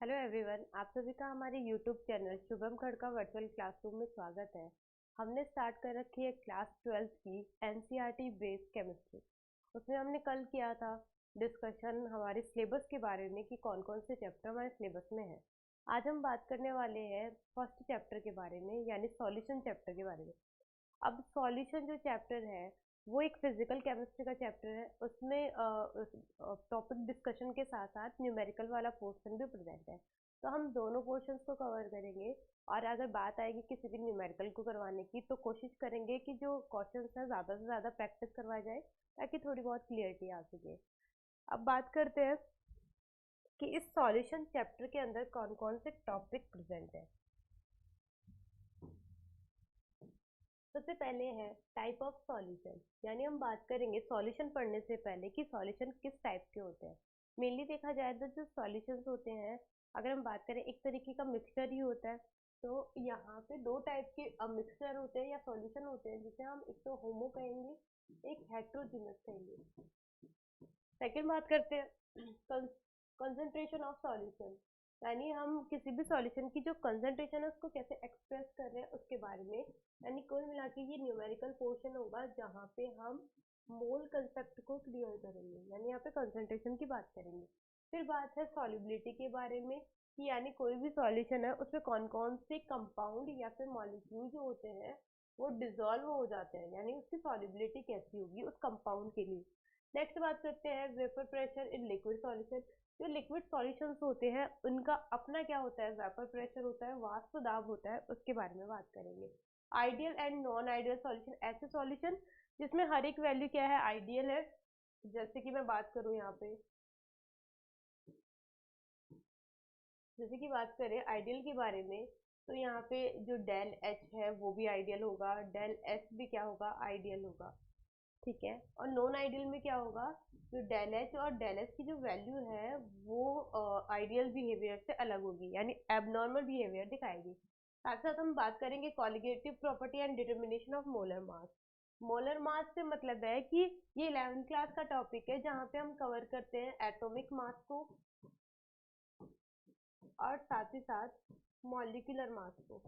Hello everyone, आप सभी का हमारे YouTube channel Shubham Khadka virtual classroom में स्वागत है। हमने स्टार्ट कर रखी है क्लास 12th की एनसीईआरटी बेस्ड केमिस्ट्री। उसमें हमने कल किया था डिस्कशन हमारे सिलेबस के बारे में कि कौन कौन से चैप्टर हमारे सिलेबस में है। आज हम बात करने वाले हैं फर्स्ट चैप्टर के बारे में, यानी सॉल्यूशन चैप्टर के बारे में। अब सॉल्यूशन जो चैप्टर है वो एक फिजिकल केमिस्ट्री का चैप्टर है। उसमें टॉपिक डिस्कशन के साथ साथ न्यूमेरिकल वाला पोर्शन भी प्रेजेंट है। तो हम दोनों पोर्शंस को कवर करेंगे। और अगर बात आएगी किसी भी न्यूमेरिकल को करवाने की तो कोशिश करेंगे कि जो क्वेश्चंस है ज़्यादा से ज़्यादा प्रैक्टिस करवाया जाए ताकि थोड़ी बहुत क्लियरिटी आ सके। अब बात करते हैं कि इस सॉल्यूशन चैप्टर के अंदर कौन कौन से टॉपिक प्रेजेंट है। सबसे पहले है टाइप ऑफ सॉल्यूशन, यानी हम बात करेंगे सॉल्यूशन पढ़ने से पहले कि सॉल्यूशन किस टाइप के होते हैं। मेनली देखा जाए तो जो सॉल्यूशंस होते हैं, अगर हम बात करें एक तरीके का मिक्सचर ही होता है। तो यहाँ पे दो टाइप के मिक्सचर होते हैं या सॉल्यूशन होते हैं, जिसे हम एक तो होमो कहेंगे, एक हेट्रोजीनस कहेंगे। सेकेंड बात करते हैं कंसंट्रेशन ऑफ सॉल्यूशन, यानी हम किसी भी सॉल्यूशन की जो कंसंट्रेशन है उसको कैसे एक्सप्रेस कर रहे हैं उसके बारे में। यानी कुल मिला के ये न्यूमेरिकल पोर्शन होगा जहाँ पे हम मोल कंसेप्ट को क्लियर करेंगे, यानी यहाँ पे कंसंट्रेशन की बात करेंगे। फिर बात है सॉल्युबिलिटी के बारे में कि यानी कोई भी सॉल्यूशन है उसमें कौन कौन से कंपाउंड या फिर मॉलिक्यूल जो होते हैं वो डिजोल्व हो जाते हैं, यानी उसकी सॉल्युबिलिटी कैसी होगी उस कंपाउंड के लिए। नेक्स्ट बात करते हैं vapour pressure in liquid solution. जो लिक्विड सॉल्यूशंस होते हैं उनका अपना क्या होता है, वेपर प्रेशर होता है, वाष्प दाब होता है, उसके बारे में बात करेंगे। Ideal and non ideal solution, ऐसे सॉल्यूशन जिसमें हर एक वैल्यू क्या है, आइडियल है। जैसे कि मैं बात करूं यहाँ पे, जैसे कि बात करें आइडियल के बारे में, तो यहाँ पे जो डेल एच है वो भी आइडियल होगा, डेल एस भी क्या होगा, आइडियल होगा। ठीक है। और नॉन आइडियल में क्या होगा, जो डेल एच और डेल एस की जो वैल्यू है वो आइडियल बिहेवियर से अलग होगी, यानी एबनॉर्मल बिहेवियर दिखाएगी। साथ साथ हम बात करेंगे colligative property and determination of molar mass. Molar mass से मतलब है कि ये 11th क्लास का टॉपिक है जहाँ पे हम कवर करते हैं एटॉमिक मास को और साथ ही साथ मॉलिक्यूलर मास को,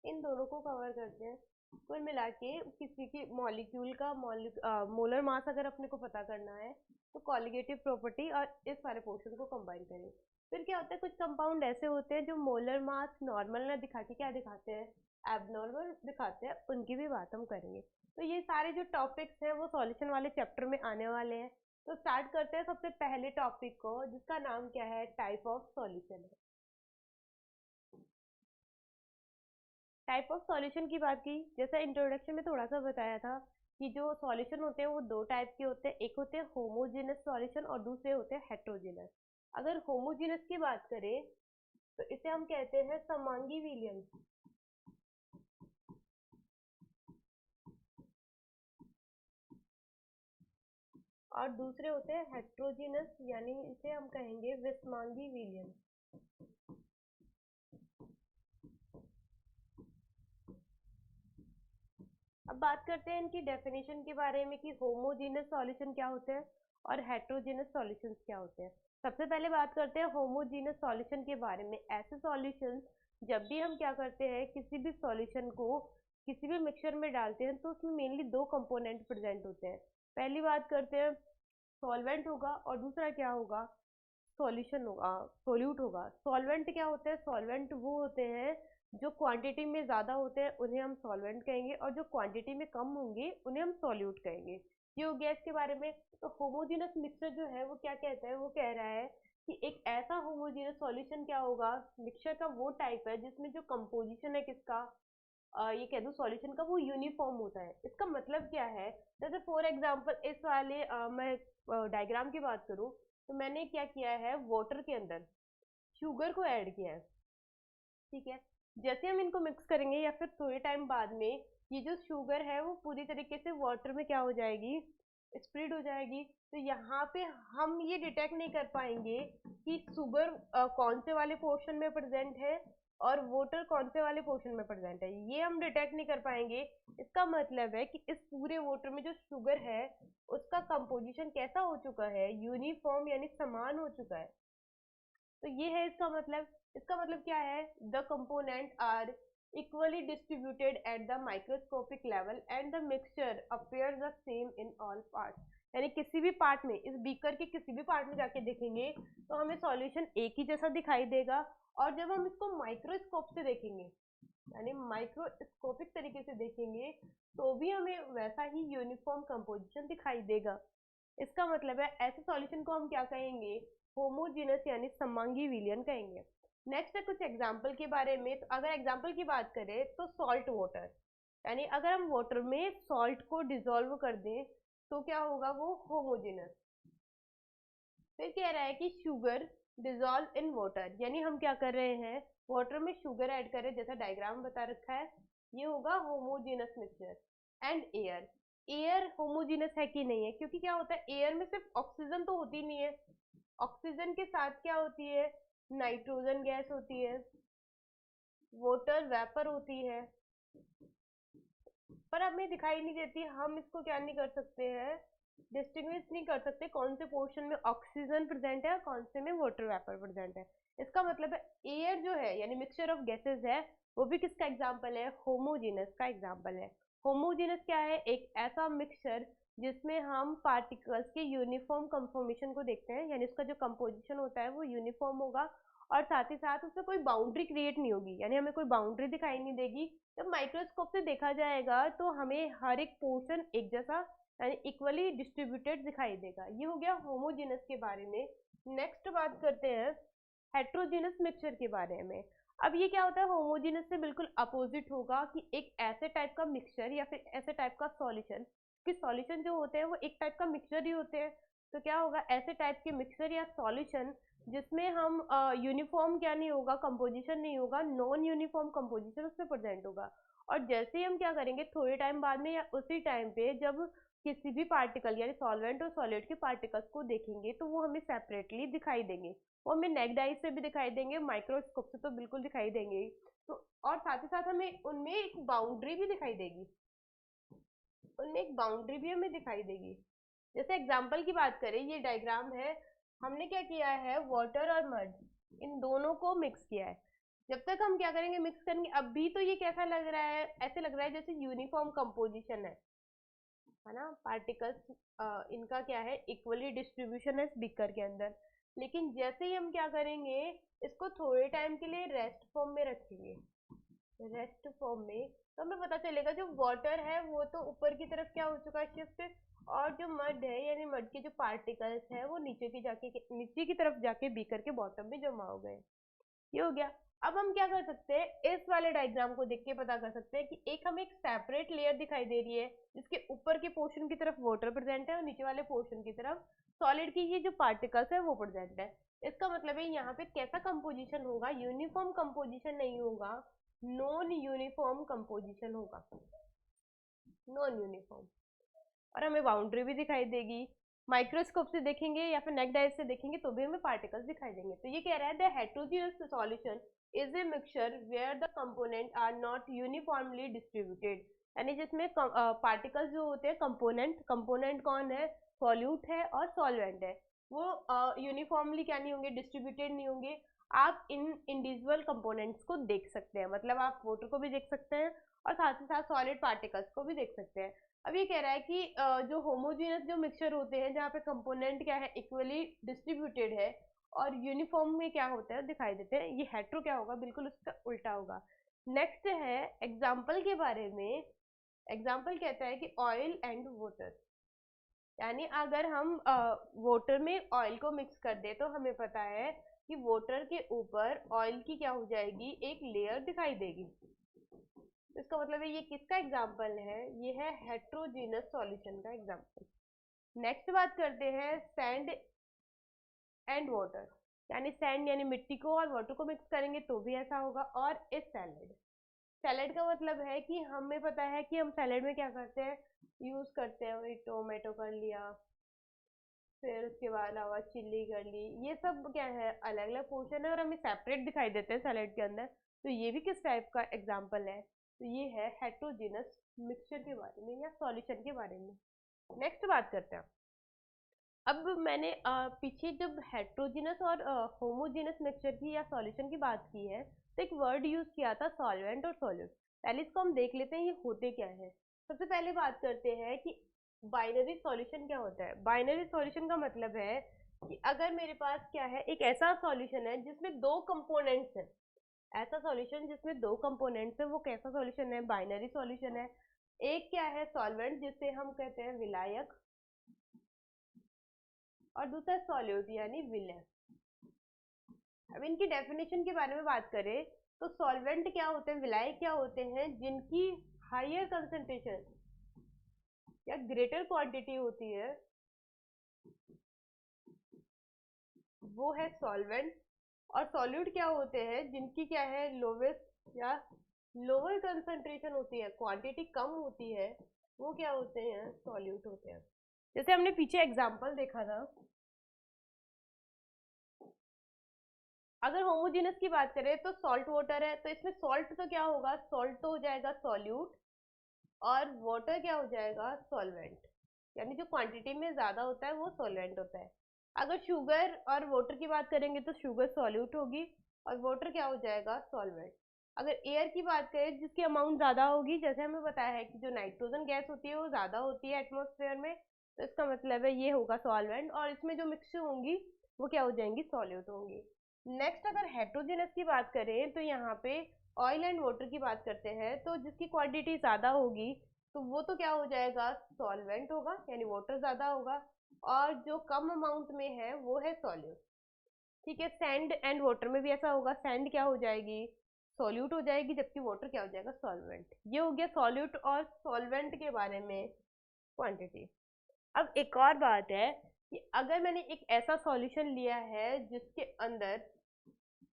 इन दोनों को कवर करते हैं। कुल मिला के किसी की मॉलिक्यूल का मोलर मास अगर अपने को पता करना है तो कॉलिगेटिव प्रॉपर्टी और इस सारे पोर्शन को कंबाइन करें। फिर क्या होता है, कुछ कंपाउंड ऐसे होते हैं जो मोलर मास नॉर्मल ना दिखा के क्या दिखाते हैं, एबनॉर्मल दिखाते हैं, उनकी भी बात हम करेंगे। तो ये सारे जो टॉपिक्स हैं वो सॉल्यूशन वाले चैप्टर में आने वाले हैं। तो स्टार्ट करते हैं सबसे पहले टॉपिक को, जिसका नाम क्या है, टाइप ऑफ सॉल्यूशन है। टाइप ऑफ सॉल्यूशन की बात की, जैसा इंट्रोडक्शन में थोड़ा सा बताया था कि जो सॉल्यूशन होते हैं वो दो टाइप के होते हैं, एक होते हैं होमोजेनस सॉल्यूशन और दूसरे होते हैं हेट्रोजेनस। अगर होमोजेनस की बात करें तो इसे हम कहते हैं समांगी विलयन, और दूसरे होते हैं हेट्रोजेनस, यानी इसे हम कहेंगे विषमांगी विलयन। अब बात करते हैं इनकी डेफिनेशन के बारे में कि होमोजेनस सॉल्यूशन क्या होते हैं और हेट्रोजेनस सॉल्यूशंस क्या होते हैं। सबसे पहले बात करते हैं होमोजेनस सॉल्यूशन के बारे में। ऐसे सॉल्यूशंस जब भी हम क्या करते हैं, किसी भी सॉल्यूशन को किसी भी मिक्सचर में डालते हैं तो उसमें मेनली दो कंपोनेंट प्रेजेंट होते हैं। पहली बात करते हैं सॉल्वेंट होगा और दूसरा क्या होगा, सॉल्यूशन होगा, सोल्यूट होगा। सॉल्वेंट क्या होते हैं, सॉल्वेंट वो होते हैं जो क्वांटिटी में ज़्यादा होते हैं उन्हें हम सॉल्वेंट कहेंगे, और जो क्वांटिटी में कम होंगे उन्हें हम सॉल्यूट कहेंगे। ये हो गया इसके बारे में। तो होमोजेनस मिक्सचर जो है वो क्या कहता है, वो कह रहा है कि एक ऐसा होमोजेनस सॉल्यूशन क्या होगा, मिक्सचर का वो टाइप है जिसमें जो कंपोजिशन है किसका, ये कह दूं सॉल्यूशन का, वो यूनिफॉर्म होता है। इसका मतलब क्या है, जैसे फॉर एग्जांपल इस वाले मैं डायग्राम की बात करूं तो मैंने क्या किया है, वाटर के अंदर शुगर को ऐड किया है। ठीक है। जैसे हम इनको मिक्स करेंगे या फिर थोड़े टाइम बाद में ये जो शुगर है वो पूरी तरीके से वाटर में क्या हो जाएगी, स्प्रेड हो जाएगी। तो यहाँ पे हम ये डिटेक्ट नहीं कर पाएंगे कि शुगर कौन से वाले पोर्शन में प्रेजेंट है और वाटर कौन से वाले पोर्शन में प्रेजेंट है, ये हम डिटेक्ट नहीं कर पाएंगे। इसका मतलब है कि इस पूरे वाटर में जो शुगर है उसका कंपोजिशन कैसा हो चुका है, यूनिफॉर्म यानी समान हो चुका है। तो ये है इसका मतलब। इसका मतलब क्या है, the component are equally distributed at the microscopic level and the mixture appear the same in all part. यानी किसी भी पार्ट में, इस बीकर के किसी भी पार्ट में जाके देखेंगे तो हमें सॉल्यूशन एक ही जैसा दिखाई देगा। और जब हम इसको माइक्रोस्कोप से देखेंगे, यानी माइक्रोस्कोपिक तरीके से देखेंगे, तो भी हमें वैसा ही यूनिफॉर्म कंपोजिशन दिखाई देगा। इसका मतलब है ऐसे सॉल्यूशन को हम क्या कहेंगे, होमोजीनस यानी समांगी विलयन कहेंगे। नेक्स्ट है कुछ एग्जाम्पल के बारे में। तो अगर एग्जाम्पल की बात करें तो सॉल्ट वाटर, यानी अगर हम वाटर में सॉल्ट को डिसॉल्व कर दें तो क्या होगा, वो होमोजीनस। फिर कह रहा है कि शुगर डिसॉल्व इन वाटर, यानी हम क्या कर रहे हैं, वाटर में शुगर ऐड कर रहे हैं, जैसा डायग्राम बता रखा है, ये होगा homogeneous mixture. And air, air homogeneous है कि नहीं है, क्योंकि क्या होता है, एयर में सिर्फ ऑक्सीजन तो होती नहीं है, ऑक्सीजन के साथ क्या होती है, नाइट्रोजन गैस होती है, वाटर वेपर होती है, पर हमें दिखाई नहीं देती। हम इसको क्या नहीं कर सकते हैं, डिस्टिंग्विश नहीं कर सकते कौन से पोर्शन में ऑक्सीजन प्रेजेंट है और कौन से में वाटर वेपर प्रेजेंट है। इसका मतलब है एयर जो है यानी मिक्सचर ऑफ गैसेस है, वो भी किसका एग्जाम्पल है, होमोजीनस का एग्जाम्पल है। होमोजीनस क्या है, एक ऐसा मिक्सचर जिसमें हम पार्टिकल्स के यूनिफॉर्म कंफॉर्मेशन को देखते हैं, यानी उसका जो कंपोजिशन होता है वो यूनिफॉर्म होगा, और साथ ही साथ उसमें कोई बाउंड्री क्रिएट नहीं होगी, यानी हमें कोई बाउंड्री दिखाई नहीं देगी। जब माइक्रोस्कोप से देखा जाएगा तो हमें हर एक पोर्शन एक जैसा यानी इक्वली डिस्ट्रीब्यूटेड दिखाई देगा। ये हो गया होमोजेनस के बारे में। नेक्स्ट बात करते हैं हेट्रोजीनस मिक्सचर के बारे में। अब ये क्या होता है, होमोजेनस से बिल्कुल अपोजिट होगा कि एक ऐसे टाइप का मिक्सचर या फिर ऐसे टाइप का सॉल्यूशन, कि सॉल्यूशन जो होते हैं वो एक टाइप का मिक्सचर ही होते हैं। तो क्या होगा, ऐसे टाइप के मिक्सचर या सॉल्यूशन जिसमें हम यूनिफॉर्म क्या नहीं होगा, कंपोजिशन नहीं होगा, नॉन यूनिफॉर्म कंपोजिशन उसमें प्रेजेंट होगा। और जैसे ही हम क्या करेंगे, थोड़े टाइम बाद में या उसी टाइम पे जब किसी भी पार्टिकल यानी सॉल्वेंट और सॉलिड के पार्टिकल्स को देखेंगे तो वो हमें सेपरेटली दिखाई देंगे, वो हमें नेक्ड आई से भी दिखाई देंगे, माइक्रोस्कोप से तो बिल्कुल दिखाई देंगे। तो और साथ ही साथ हमें उनमें एक बाउंड्री भी दिखाई देगी, उनमें एक बाउंड्री भी हमें दिखाई देगी। जैसे एग्जाम्पल की बात करें, ये डायग्राम है, हमने क्या किया है, वाटर और मड इन दोनों को मिक्स किया है। जब तक हम क्या करेंगे, मिक्स करेंगे, अभी तो ये कैसा लग रहा है, ऐसे लग रहा है जैसे यूनिफॉर्म कंपोजिशन है ना, पार्टिकल्स इनका क्या है, इक्वली डिस्ट्रीब्यूशन है स्पीकर के अंदर। लेकिन जैसे ही हम क्या करेंगे, इसको थोड़े टाइम के लिए रेस्ट फॉर्म में रखेंगे, रेस्ट फॉर्म में, तो हमें पता चलेगा जो वाटर है वो तो ऊपर की तरफ क्या हो चुका है, शिफ्ट, और जो मड है यानी मड के जो पार्टिकल्स है वो नीचे की तरफ जाके बीकर के बॉटम में जमा हो गए। ये हो गया। अब हम क्या कर सकते हैं, इस वाले डायग्राम को देख के पता कर सकते हैं कि एक हमें एक सेपरेट लेयर दिखाई दे रही है जिसके ऊपर के पोर्शन की तरफ वाटर प्रेजेंट है और नीचे वाले पोर्शन की तरफ सॉलिड की ये जो पार्टिकल्स है वो प्रेजेंट है। इसका मतलब है यहाँ पे कैसा कंपोजिशन होगा, यूनिफॉर्म कंपोजिशन नहीं होगा, नॉन यूनिफॉर्म कंपोजिशन होगा, नॉन यूनिफॉर्म। और हमें बाउंड्री भी दिखाई देगी, माइक्रोस्कोप से देखेंगे या फिर नेक डायरेक्ट से देखेंगे तो भी हमें पार्टिकल्स दिखाई देंगे। तो ये कह रहा है the heterogeneous solution is a mixture where the component are not uniformly distributed, यानी जिसमें पार्टिकल्स जो होते हैं, कंपोनेंट, कंपोनेंट कौन है, सॉल्यूट है और सॉल्वेंट है, वो यूनिफॉर्मली क्या नहीं होंगे, डिस्ट्रीब्यूटेड नहीं होंगे। आप इन इंडिविजुअल कंपोनेंट्स को देख सकते हैं, मतलब आप वाटर को भी देख सकते हैं और साथ ही साथ सॉलिड पार्टिकल्स को भी देख सकते हैं। अब ये कह रहा है कि जो होमोजीनियस जो मिक्सचर होते हैं जहाँ पे कंपोनेंट क्या है, इक्वली डिस्ट्रीब्यूटेड है और यूनिफॉर्म में क्या होता है, दिखाई देते हैं, ये हेट्रो क्या होगा, बिल्कुल उसका उल्टा होगा। नेक्स्ट है एग्जाम्पल के बारे में। एग्जाम्पल कहता है कि ऑयल एंड वाटर, यानी अगर हम वाटर में ऑयल को मिक्स कर दे तो हमें पता है कि वाटर के ऊपर ऑयल की क्या हो जाएगी, एक लेयर दिखाई देगी। इसका मतलब है ये किसका एग्जाम्पल है, ये है हेट्रोजीनस सॉल्यूशन का एग्जाम्पल। नेक्स्ट बात करते हैं सैंड एंड वाटर, यानी सैंड यानी मिट्टी को और वाटर को मिक्स करेंगे तो भी ऐसा होगा। और इस सैलेड, सैलेड का मतलब है कि हमें पता है कि हम सैलेड में क्या करते हैं, यूज करते हैं, वही टोमेटो कर लिया, फिर उसके बाद अलावा चिल्ली कर ली, ये सब क्या है, अलग अलग पोर्शन है और हमें सेपरेट दिखाई देते हैं सैलेड के अंदर। तो ये भी किस टाइप का एग्जाम्पल है? तो ये है हेट्रोजीनस मिक्सचर के बारे में या सॉल्यूशन के बारे में। नेक्स्ट बात करते हैं। अब मैंने पीछे जब हेट्रोजीनस और होमोजीनस मिक्सचर की या सॉल्यूशन की बात की है, तो एक वर्ड यूज किया था सॉल्वेंट और सॉल्यूट। पहले इसको हम देख लेते हैं ये होते क्या है। सबसे पहले बात करते हैं कि बाइनरी सॉल्यूशन क्या होता है। बाइनरी सॉल्यूशन का मतलब है कि अगर मेरे पास क्या है, एक ऐसा सॉल्यूशन है जिसमें दो कंपोनेंट्स हैं, ऐसा सॉल्यूशन जिसमें दो कंपोनेंट्स है, वो कैसा सॉल्यूशन है? बाइनरी सॉल्यूशन है। एक क्या है? सॉल्वेंट, जिसे हम कहते हैं विलायक, और दूसरा सॉल्यूट यानी विलय। अब इनकी डेफिनेशन के बारे में बात करें तो सॉल्वेंट क्या होते हैं, विलायक क्या होते हैं, जिनकी हायर कंसंट्रेशन या ग्रेटर क्वांटिटी होती है, वो है सॉल्वेंट। और सॉल्यूट क्या होते हैं, जिनकी क्या है, लोवेस्ट या लोअर कंसंट्रेशन होती है, क्वांटिटी कम होती है, वो क्या होते हैं? सॉल्यूट होते हैं। जैसे हमने पीछे एग्जांपल देखा था, अगर होमोजेनस की बात करें तो सॉल्ट वाटर है, तो इसमें सॉल्ट तो क्या होगा, सॉल्ट तो हो जाएगा सॉल्यूट, और वाटर क्या हो जाएगा? सॉल्वेंट। यानी जो क्वांटिटी में ज्यादा होता है वो सॉल्वेंट होता है। अगर शुगर और वाटर की बात करेंगे तो शुगर सॉल्यूट होगी और वाटर क्या हो जाएगा? सॉल्वेंट। अगर एयर की बात करें जिसकी अमाउंट ज्यादा होगी, जैसे हमें बताया है कि जो नाइट्रोजन गैस होती है वो ज्यादा होती है एटमॉस्फेयर में, तो इसका मतलब है ये होगा सॉल्वेंट, और इसमें जो मिक्स होंगी वो क्या हो जाएंगी? सॉल्यूट होंगी। नेक्स्ट अगर हेट्रोजेनस की बात करें तो यहाँ पे ऑयल एंड वाटर की बात करते हैं, तो जिसकी क्वांटिटी ज्यादा होगी तो वो तो क्या हो जाएगा? सॉल्वेंट होगा, यानी वाटर ज्यादा होगा, और जो कम अमाउंट में है वो है सॉल्यूट। ठीक है, सैंड एंड वाटर में भी ऐसा होगा, सैंड क्या हो जाएगी? सॉल्यूट हो जाएगी, जबकि वाटर क्या हो जाएगा? सॉल्वेंट। ये हो गया सॉल्यूट और सॉल्वेंट के बारे में क्वांटिटी। अब एक और बात है कि अगर मैंने एक ऐसा सॉल्यूशन लिया है जिसके अंदर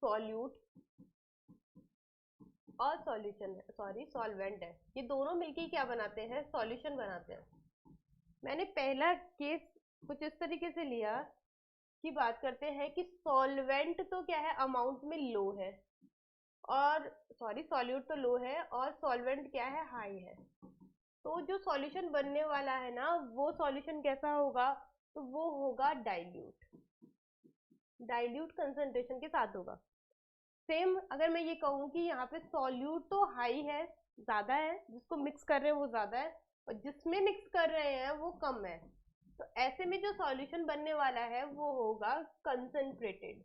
सॉल्यूट और सॉल्यूशन है, सॉरी सॉल्वेंट है, ये दोनों मिलके क्या बनाते हैं? सॉल्यूशन बनाते हैं। मैंने पहला केस कुछ इस तरीके से लिया कि बात करते हैं कि सॉल्वेंट तो क्या है, अमाउंट में लो है, और सॉरी सॉल्यूट तो लो है और सॉल्वेंट क्या है? हाई है। तो जो सॉल्यूशन बनने वाला है ना, वो सॉल्यूशन कैसा होगा? तो वो होगा डाइल्यूट, डाइल्यूट कंसंट्रेशन के साथ होगा। सेम अगर मैं ये कहूँ कि यहाँ पे सॉल्यूट तो हाई है, ज्यादा है, जिसको मिक्स कर रहे हैं वो ज्यादा है, और जिसमें मिक्स कर रहे हैं वो कम है, तो ऐसे में जो सॉल्यूशन बनने वाला है वो होगा कंसंट्रेटेड,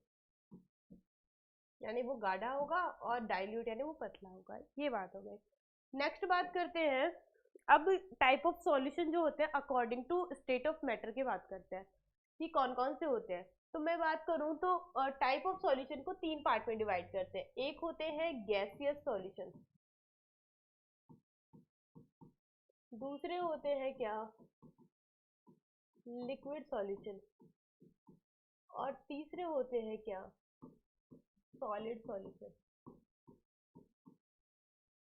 यानी वो गाढ़ा होगा, और डाइल्यूट यानी वो पतला होगा। ये बात हो गई। नेक्स्ट बात करते हैं, अब टाइप ऑफ सॉल्यूशन जो होते हैं according to state of matter की बात करते हैं कि कौन कौन से होते हैं। तो मैं बात करूं तो टाइप ऑफ सॉल्यूशन को तीन पार्ट में डिवाइड करते हैं। एक होते हैं गैसियस सॉल्यूशन, दूसरे होते हैं क्या? लिक्विड सॉल्यूशन, और तीसरे होते हैं क्या? Solid solution.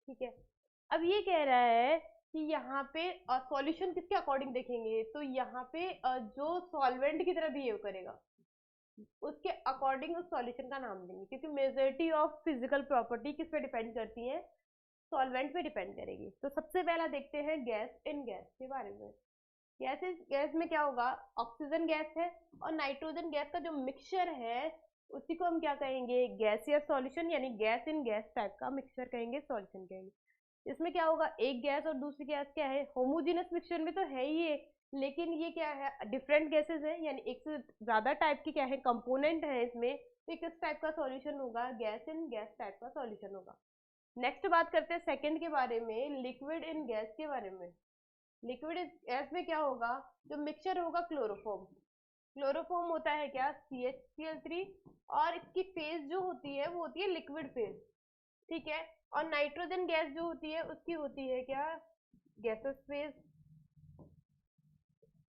ठीक है, अब ये कह रहा है कि यहाँ पे सॉल्यूशन किसके अकॉर्डिंग देखेंगे, तो यहाँ पे जो सॉल्वेंट की तरह बिहेव करेगा उसके अकॉर्डिंग उस सॉल्यूशन का नाम देंगे, क्योंकि मेजॉरिटी ऑफ फिजिकल प्रॉपर्टी किस पे डिपेंड करती है? सॉल्वेंट पे डिपेंड करेगी। तो सबसे पहला देखते हैं गैस इन गैस के बारे में। गैस में क्या होगा? ऑक्सीजन गैस है और नाइट्रोजन गैस का जो मिक्सचर है उसी को हम क्या कहेंगे? गैसियस सॉल्यूशन, यानी गैस इन गैस टाइप का मिक्सचर कहेंगे, सॉल्यूशन कहेंगे। इसमें क्या होगा? एक गैस और दूसरी गैस क्या है? होमोजेनस मिक्सचर में तो है ही ये, लेकिन ये क्या है? डिफरेंट गैसेस है, यानी एक से ज्यादा टाइप की क्या है? कंपोनेंट है इसमें, तो किस टाइप का सॉल्यूशन होगा? गैस इन गैस टाइप का सॉल्यूशन होगा। नेक्स्ट बात करते हैं सेकंड के बारे में, लिक्विड इन गैस के बारे में। लिक्विड गैस में क्या होगा? जो मिक्सचर होगा क्लोरोफॉर्म, क्लोरोफॉर्म होता है क्या? CH3, और इसकी फेज जो होती है वो होती है लिक्विड फेज। ठीक है, और नाइट्रोजन गैस जो होती है उसकी होती है क्या? Gases phase.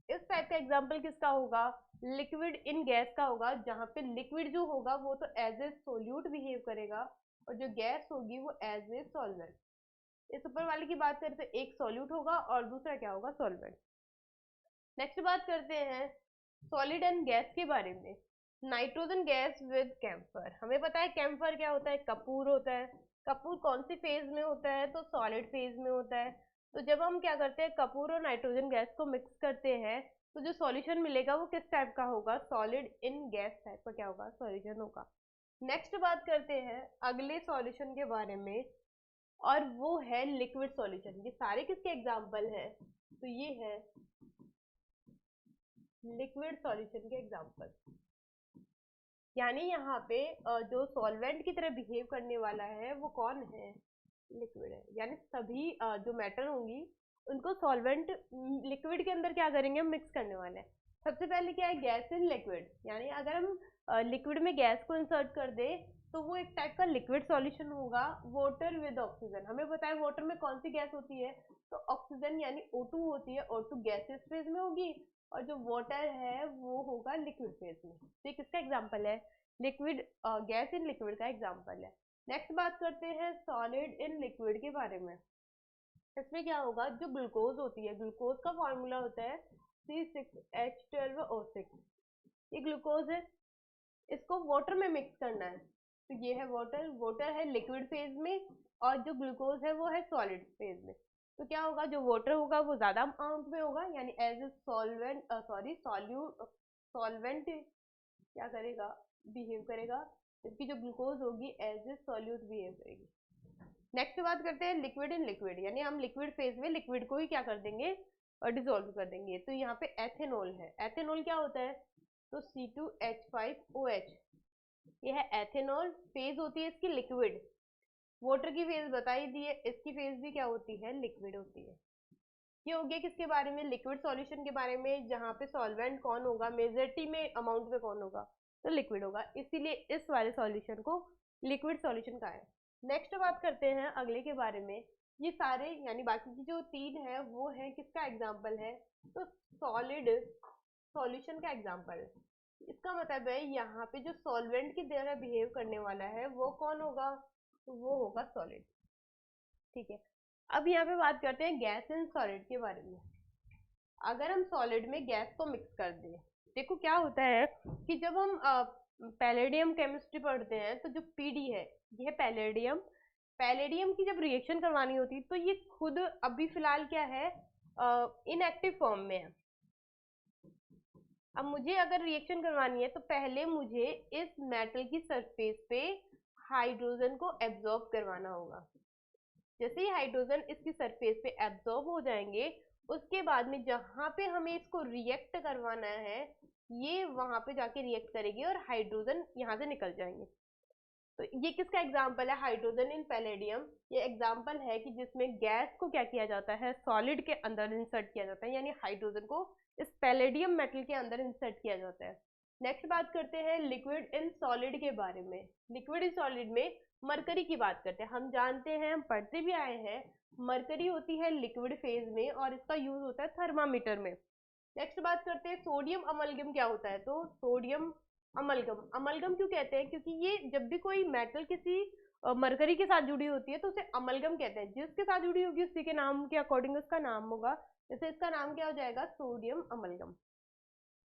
इस टाइप का एग्जांपल किसका होगा? लिक्विड इन गैस का होगा, जहां पे लिक्विड जो होगा वो तो एज ए सोल्यूट बिहेव करेगा, और जो गैस होगी वो एज ए सॉल्वेंट। इस ऊपर वाले की बात करें तो एक सॉल्यूट होगा और दूसरा क्या होगा? सॉल्वेंट। नेक्स्ट बात करते हैं सॉलिड एंड गैस के बारे में। नाइट्रोजन गैस विद कैम्फर, हमें पता है कैम्फर क्या होता है? कपूर होता है। कपूर कौन सी फेज में होता है? तो सॉलिड फेज में होता है। तो जब हम क्या करते हैं, कपूर और नाइट्रोजन गैस को मिक्स करते हैं, तो जो सॉल्यूशन मिलेगा वो किस टाइप का होगा? सॉलिड इन गैस टाइप का क्या होगा? सॉल्यूशन होगा। नेक्स्ट बात करते हैं अगले सॉल्यूशन के बारे में, और वो है लिक्विड सॉल्यूशन। ये सारे किसके एग्जाम्पल है? तो ये है लिक्विड सॉल्यूशन के एग्जाम्पल। यानी यहाँ पे जो सॉल्वेंट की तरह बिहेव करने वाला है वो कौन है? लिक्विड है। यानी सभी जो मैटर होंगी उनको सॉल्वेंट लिक्विड के अंदर क्या करेंगे? हम मिक्स करने वाले हैं। सबसे पहले क्या है? Gas in liquid. यानी अगर हम लिक्विड में गैस को इंसर्ट कर दे तो वो एक टाइप का लिक्विड सॉल्यूशन होगा। वाटर विद ऑक्सीजन, हमें पता है वाटर में कौन सी गैस होती है? तो ऑक्सीजन यानी O2 होती है। O2 गैसेस फेज में होगी और जो वाटर है वो होगा लिक्विड फेज में। तो ये किसका एग्जाम्पल है? लिक्विड गैस इन लिक्विड का एग्जाम्पल है। नेक्स्ट बात करते हैं सॉलिड इन लिक्विड के बारे में। इसमें क्या होगा? जो ग्लूकोज होती है, ग्लूकोज का फॉर्मूला होता है C6H12O6। ये ग्लूकोज है, इसको वाटर में मिक्स करना है। तो ये है वाटर, वाटर है लिक्विड फेज में, और जो ग्लूकोज है वो है सॉलिड फेज में। तो क्या होगा? जो वाटर होगा वो ज्यादा अमाउंट में होगा, यानी एज ए सॉल्वेंट सॉल्वेंट क्या करेगा? बिहेव करेगा। जबकि जो ग्लूकोज होगी एज ए सॉल्यूट बिहेव करेगी। नेक्स्ट बात करते हैं लिक्विड इन लिक्विड। यानी हम लिक्विड फेज में लिक्विड को ही क्या कर देंगे? और डिसोल्व कर देंगे। तो यहाँ पे एथेनॉल है। एथेनॉल क्या होता है? तो C2H5OH, ये है एथेनॉल। फेज होती है इसकी लिक्विड। वाटर की फेज बता ही दी है, इसकी फेज भी क्या होती है? लिक्विड होती है। ये हो गया किसके बारे में? लिक्विड सॉल्यूशन के बारे में, जहाँ पे सॉल्वेंट कौन होगा? मेजॉरिटी में अमाउंट में कौन होगा? तो लिक्विड होगा। इसीलिए इस वाले सॉल्यूशन को लिक्विड सॉल्यूशन कहा है। नेक्स्ट बात करते हैं अगले के बारे में। ये सारे यानी बाकी की जो तीन है वो है किसका एग्जाम्पल है? तो सॉलिड सॉल्यूशन का एग्जाम्पल है। इसका मतलब है यहाँ पे जो सॉल्वेंट की तरह बिहेव करने वाला है वो कौन होगा? तो वो होगा सॉलिड। ठीक है। अब यहाँ पे बात करते हैं गैस इन सॉलिड के बारे में। अगर हम सॉलिड में गैस को मिक्स कर दें, देखो क्या होता है कि जब हम पैलेडियम केमिस्ट्री पढ़ते हैं तो जो पीडी है, ये है पैलेडियम। पैलेडियम की जब रिएक्शन करवानी होती है तो ये खुद अभी फिलहाल क्या है? इनएक्टिव फॉर्म में है। अब मुझे अगर रिएक्शन करवानी है तो पहले मुझे इस मेटल की सरफेस पे हाइड्रोजन को एब्जॉर्ब करवाना होगा। जैसे ही हाइड्रोजन इसकी सरफेस पे एब्जॉर्ब हो जाएंगे, उसके बाद में जहां पे हमें इसको रिएक्ट करवाना है, ये वहां पे जाके रिएक्ट करेगी और हाइड्रोजन यहाँ से निकल जाएंगे। तो ये किसका एग्जाम्पल है? Hydrogen in palladium. ये एग्जाम्पल है कि जिसमें गैस को क्या किया जाता है? सॉलिड के अंदर इंसर्ट किया जाता है, यानी हाइड्रोजन को इस पैलेडियम मेटल के अंदर इंसर्ट किया जाता है। नेक्स्ट बात करते हैं लिक्विड इन सॉलिड के बारे में। लिक्विड इन सॉलिड में मरकरी की बात करते हैं। हम जानते हैं, हम पढ़ते भी आए हैं, मरकरी होती है लिक्विड फेज में और इसका यूज होता है थर्मामीटर में। नेक्स्ट बात करते हैं सोडियम अमलगम क्या होता है? तो सोडियम अमलगम, अमलगम क्यों कहते हैं? क्योंकि ये जब भी कोई मेटल किसी मरकरी के साथ जुड़ी होती है तो उसे अमलगम कहते हैं। जिसके साथ जुड़ी होगी उसी के नाम के अकॉर्डिंग उसका नाम होगा। जैसे इसका नाम क्या हो जाएगा? Sodium amalgam.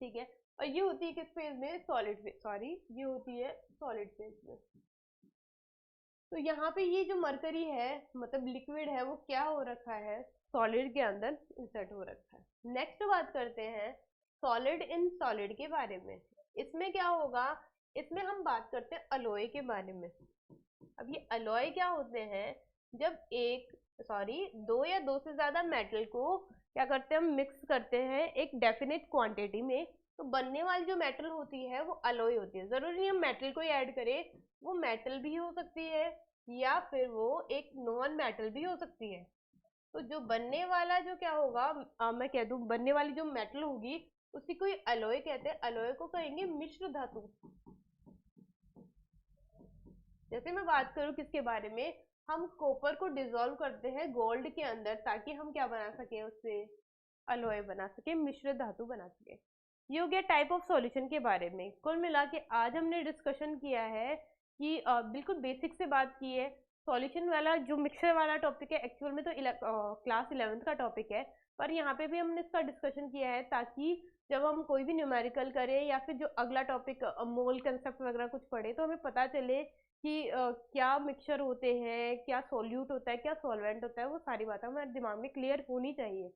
ठीक है। और ये होती है किस फेज में? सॉलिड फेज, सॉरी ये होती है सॉलिड फेज में। तो यहाँ पे ये जो मरकरी है मतलब लिक्विड है वो क्या हो रखा है? सॉलिड के अंदर इंसर्ट हो रखा है। नेक्स्ट बात करते हैं सॉलिड इन सॉलिड के बारे में। इसमें क्या होगा? इसमें हम बात करते हैं अलॉय के बारे में। अब ये अलॉय क्या होते हैं? जब एक सॉरी दो या दो से ज्यादा मेटल को क्या करते हैं? हम मिक्स करते हैं एक डेफिनेट क्वांटिटी में, तो बनने वाली जो मेटल होती है वो अलॉय होती है। जरूरी नहीं हम मेटल को ही ऐड करें, वो मेटल भी हो सकती है या फिर वो एक नॉन मेटल भी हो सकती है। तो जो बनने वाला जो क्या होगा, मैं कह दूं बनने वाली जो मेटल होगी उसी को ही अलॉय कहते हैं। अलॉय को कहेंगे मिश्र धातु। जैसे मैं बात करूं किसके बारे में, हम कॉपर को डिसॉल्व करते हैं गोल्ड के अंदर ताकि हम क्या बना सके? उससे अलॉय बना सके, मिश्र धातु बना सके। ये हो गया टाइप ऑफ सॉल्यूशन के बारे में। कुल मिला के आज हमने डिस्कशन किया है कि बिल्कुल बेसिक से बात की है। सॉल्यूशन वाला जो मिक्सचर वाला टॉपिक है एक्चुअल में तो क्लास 11th का टॉपिक है, पर यहाँ पे भी हमने इसका डिस्कशन किया है ताकि जब हम कोई भी न्यूमेरिकल करें या फिर जो अगला टॉपिक मोल कंसेप्ट वगैरह कुछ पढ़े तो हमें पता चले कि क्या मिक्सचर होते हैं, क्या सॉल्यूट होता है, क्या सॉल्वेंट होता है, वो सारी बातें हमारे दिमाग में क्लियर होनी चाहिए।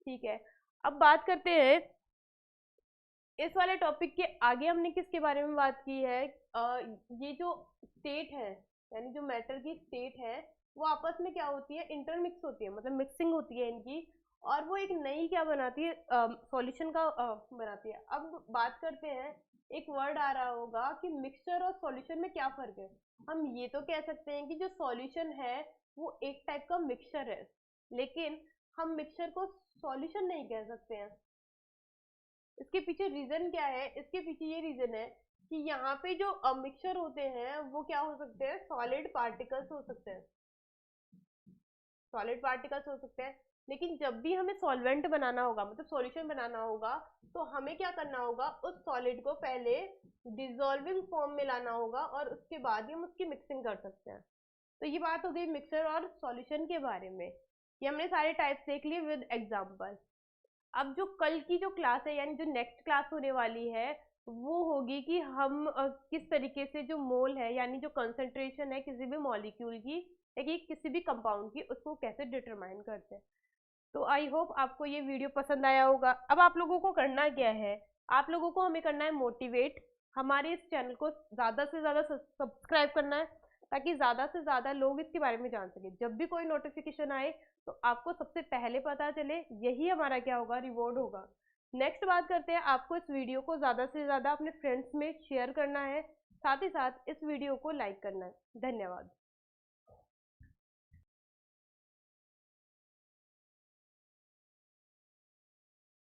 ठीक है, अब बात करते हैं इस वाले टॉपिक के आगे हमने किसके बारे में बात की है। ये जो स्टेट है, यानी जो मैटर की स्टेट है, वो आपस में क्या होती है, इंटरमिक्स होती है, मतलब मिक्सिंग होती है इनकी, और वो एक नई क्या बनाती है, सॉल्यूशन का बनाती है। अब बात करते हैं, एक वर्ड आ रहा होगा कि मिक्सचर और सॉल्यूशन में क्या फर्क है। हम ये तो कह सकते हैं कि जो सॉल्यूशन है वो एक टाइप का मिक्सचर है, लेकिन हम मिक्सचर को सॉल्यूशन नहीं कह सकते हैं। इसके पीछे रीजन क्या है, इसके पीछे ये रीजन है कि यहाँ पे जो मिक्सचर होते हैं वो क्या हो सकते हैं, सॉलिड पार्टिकल्स हो सकते हैं, सॉलिड पार्टिकल्स हो सकते हैं। लेकिन जब भी हमें सॉल्वेंट बनाना होगा, मतलब सॉल्यूशन बनाना होगा, तो हमें क्या करना होगा, उस सॉलिड को पहले डिसॉल्विंग फॉर्म में लाना होगा और उसके बाद ही हम उसकी मिक्सिंग कर सकते हैं। तो ये बात हो गई मिक्सचर और सॉल्यूशन के बारे में। ये हमने सारे टाइप्स देख लिए विद एग्जांपल। अब जो कल की जो क्लास है, यानी जो नेक्स्ट क्लास होने वाली है, वो होगी कि हम किस तरीके से जो मोल है, यानी जो कंसंट्रेशन है किसी भी मॉलिक्यूल की या कि किसी भी कंपाउंड की, उसको कैसे डिटरमाइन करते हैं। तो आई होप आपको ये वीडियो पसंद आया होगा। अब आप लोगों को करना क्या है, आप लोगों को हमें करना है मोटिवेट, हमारे इस चैनल को ज़्यादा से ज़्यादा सब्सक्राइब करना है, ताकि ज़्यादा से ज़्यादा लोग इसके बारे में जान सके। जब भी कोई नोटिफिकेशन आए तो आपको सबसे पहले पता चले, यही हमारा क्या होगा, रिवॉर्ड होगा। नेक्स्ट बात करते हैं, आपको इस वीडियो को ज़्यादा से ज़्यादा अपने फ्रेंड्स में शेयर करना है, साथ ही साथ इस वीडियो को लाइक करना है। धन्यवाद।